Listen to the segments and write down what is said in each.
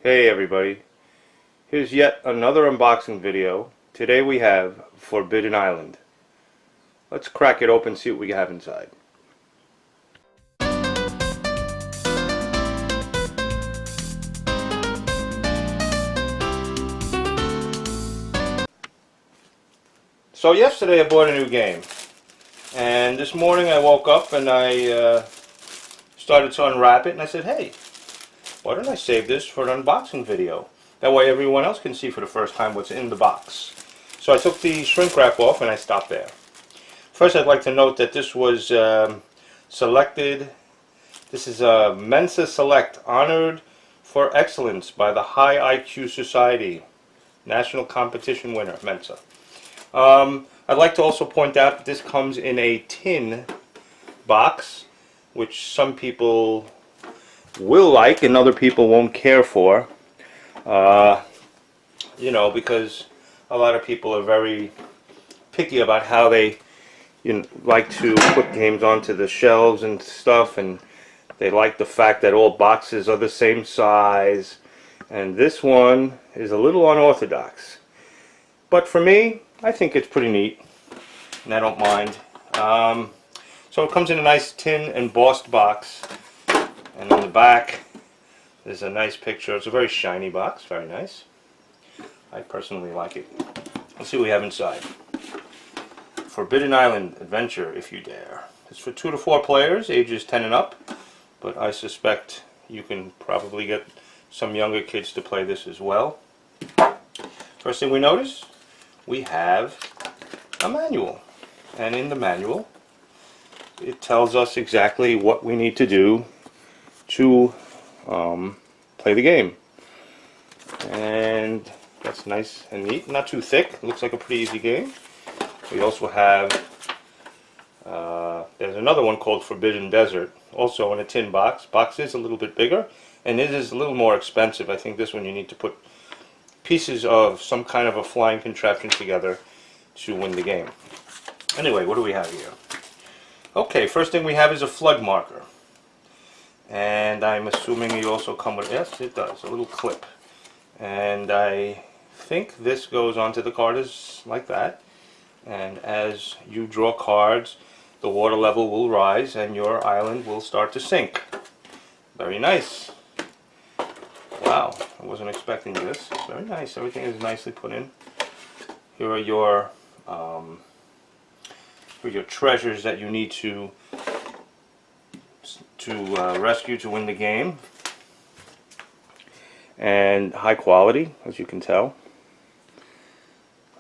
Hey everybody, here's yet another unboxing video. Today we have Forbidden Island. Let's crack it open and see what we have inside. So yesterday I bought a new game, and this morning I woke up and I started to unwrap it, and I said, hey, why don't I save this for an unboxing video? That way everyone else can see for the first time what's in the box. So I took the shrink wrap off and I stopped there. First, I'd like to note that this was selected. This is a Mensa Select, honored for excellence by the High IQ Society. National competition winner, Mensa. I'd like to also point out that this comes in a tin box, which some people will like and other people won't care for. You know, because a lot of people are very picky about how they like to put games onto the shelves and stuff, and they like the fact that all boxes are the same size, and this one is a little unorthodox. But for me, I think it's pretty neat, and I don't mind. So it comes in a nice tin embossed box, and on the back there's a nice picture. It's a very shiny box, very nice. I personally like it. Let's see what we have inside. Forbidden Island Adventure, If You Dare. It's for 2 to 4 players, ages 10 and up, but I suspect you can probably get some younger kids to play this as well. First thing we notice, we have a manual, and in the manual it tells us exactly what we need to do to play the game, and that's nice and neat, not too thick. Looks like a pretty easy game. We also have there's another one called Forbidden Desert, also in a tin box. Box is a little bit bigger, and it is a little more expensive. I think this one you need to put pieces of some kind of a flying contraption together to win the game. Anyway, what do we have here? Okay, first thing we have is a flood marker. And I'm assuming you also come with, yes it does, a little clip. And I think this goes onto the card as like that. And as you draw cards, the water level will rise and your island will start to sink. Very nice. Wow, I wasn't expecting this. Very nice. Everything is nicely put in. Here are your treasures that you need to rescue to win the game. And high quality, as you can tell.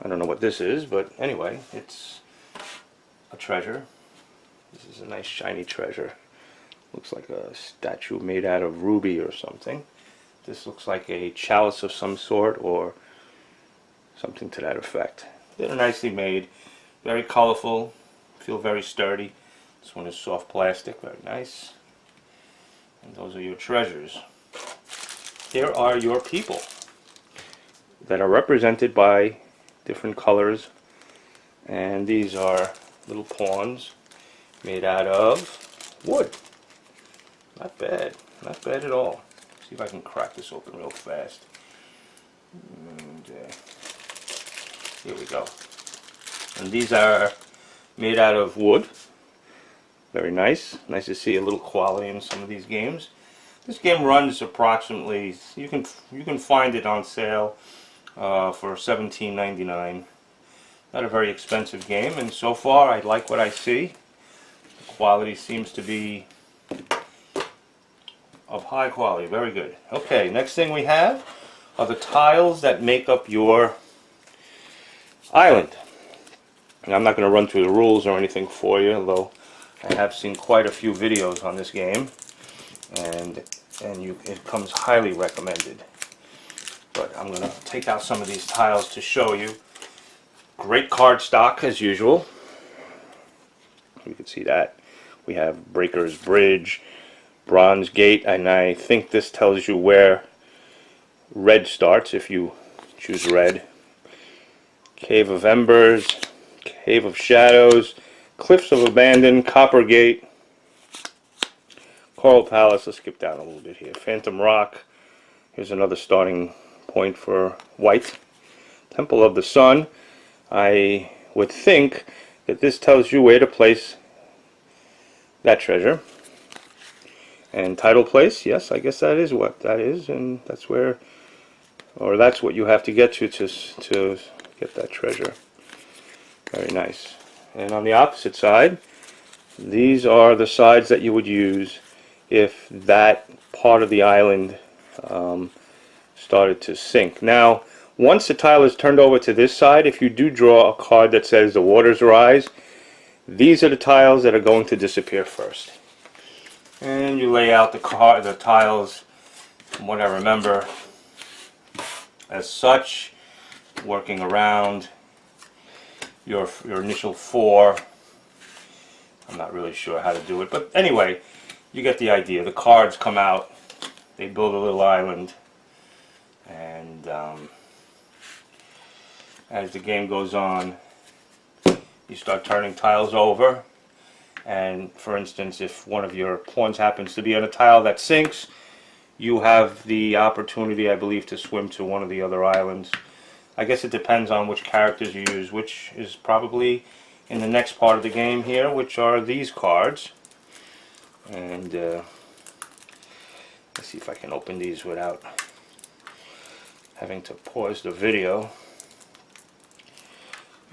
I don't know what this is, but anyway, it's a treasure. This is a nice shiny treasure. Looks like a statue made out of ruby or something. This looks like a chalice of some sort or something to that effect. They're nicely made, very colorful, feel very sturdy. This one is soft plastic, very nice. And those are your treasures. Here are your people that are represented by different colors, and these are little pawns made out of wood. Not bad, not bad at all. See if I can crack this open real fast. And here we go. And these are made out of wood. Very nice. Nice to see a little quality in some of these games. This game runs approximately, you can find it on sale for $17.99. Not a very expensive game, and so far I like what I see. The quality seems to be of high quality, very good. Okay, next thing we have are the tiles that make up your island. And I'm not going to run through the rules or anything for you, although I have seen quite a few videos on this game, and it comes highly recommended. But I'm going to take out some of these tiles to show you. Great card stock as usual. You can see that. We have Breaker's Bridge, Bronze Gate, and I think this tells you where red starts if you choose red. Cave of Embers, Cave of Shadows, Cliffs of Abandon, Copper Gate, Coral Palace. Let's skip down a little bit here. Phantom Rock, Here's another starting point for white. Temple of the Sun. I would think that this tells you where to place that treasure. And title place, yes, I guess that is what that is, and that's where, or that's what you have to get to get that treasure. Very nice. And on the opposite side, these are the sides that you would use if that part of the island started to sink. Now, once the tile is turned over to this side, if you do draw a card that says the waters rise, these are the tiles that are going to disappear first. And you lay out the tiles, from what I remember, as such, working around your initial 4. I'm not really sure how to do it, but anyway, you get the idea. The cards come out, they build a little island, and as the game goes on, you start turning tiles over. And for instance, if one of your pawns happens to be on a tile that sinks, you have the opportunity, I believe, to swim to one of the other islands. I guess it depends on which characters you use, which is probably in the next part of the game here, which are these cards. And let's see if I can open these without having to pause the video.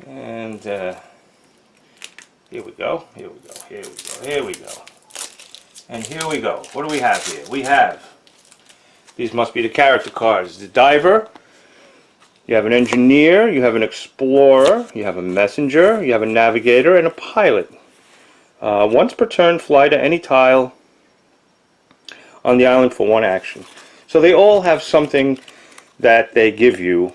And here we go, here we go, here we go, here we go. And here we go. What do we have here? We have, these must be the character cards. The Diver, you have an Engineer, you have an Explorer, you have a Messenger, you have a Navigator, and a Pilot. Once per turn, fly to any tile on the island for 1 action. So they all have something that they give you.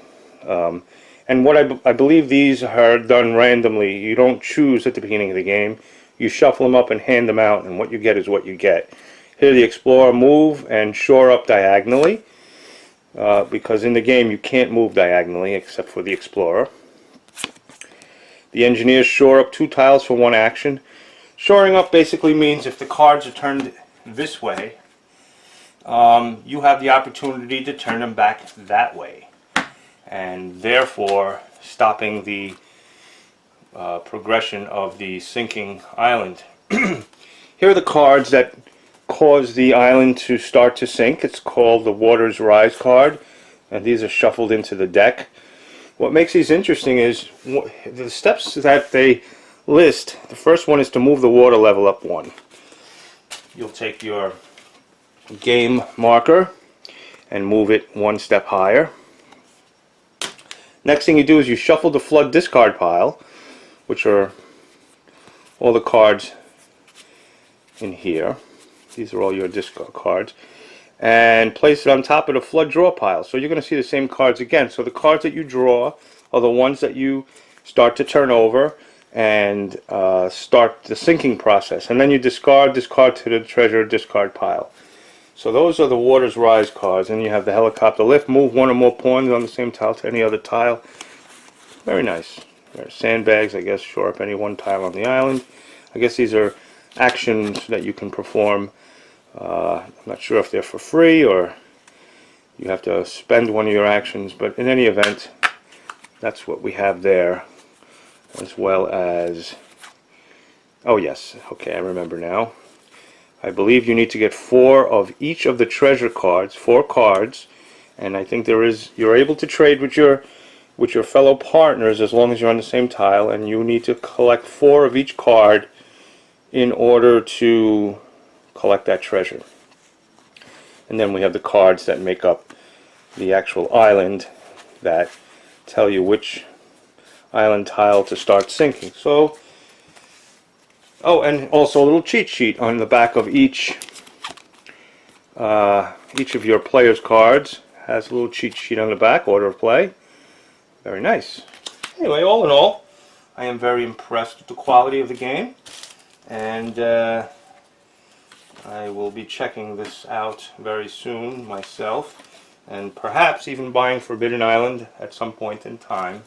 And what I believe these are done randomly. You don't choose at the beginning of the game. You shuffle them up and hand them out, and what you get is what you get. Here the Explorer, move and shore up diagonally, because in the game you can't move diagonally except for the Explorer. The Engineers shore up 2 tiles for 1 action. Shoring up basically means if the cards are turned this way, you have the opportunity to turn them back that way, and therefore stopping the progression of the sinking island. Here are the cards that cause the island to start to sink. It's called the Waters Rise card, and these are shuffled into the deck. What makes these interesting is the steps that they list. The first one is to move the water level up 1. You'll take your game marker and move it 1 step higher. Next thing you do is you shuffle the flood discard pile, which are all the cards in here. These are all your discard cards, and place it on top of the flood draw pile. So you're going to see the same cards again. So the cards that you draw are the ones that you start to turn over and start the sinking process, and then you discard this card to the treasure discard pile. So those are the Waters Rise cards. And you have the Helicopter Lift, move 1 or more pawns on the same tile to any other tile. Very nice. There's sandbags, I guess, shore up any 1 tile on the island. I guess these are actions that you can perform. I'm not sure if they're for free or you have to spend one of your actions, but in any event, that's what we have there. As well as, oh yes, okay, I remember now. I believe you need to get 4 of each of the treasure cards, 4 cards, and I think you're able to trade with your fellow partners as long as you're on the same tile, and you need to collect 4 of each card in order to collect that treasure. And then we have the cards that make up the actual island that tell you which island tile to start sinking. So, oh, and also a little cheat sheet on the back of each of your player's cards has a little cheat sheet on the back, order of play. Very nice. Anyway, all in all, I am very impressed with the quality of the game, and I will be checking this out very soon myself, and perhaps even buying Forbidden Island at some point in time.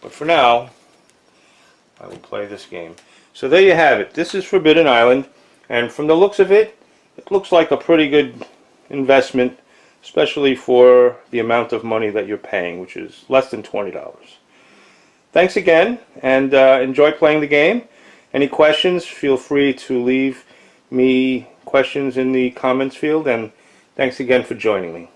But for now, I will play this game. So there you have it. This is Forbidden Island, and from the looks of it, it looks like a pretty good investment especially for the amount of money that you're paying, which is less than $20. Thanks again, and enjoy playing the game. Any questions, feel free to leave me questions in the comments field, and thanks again for joining me.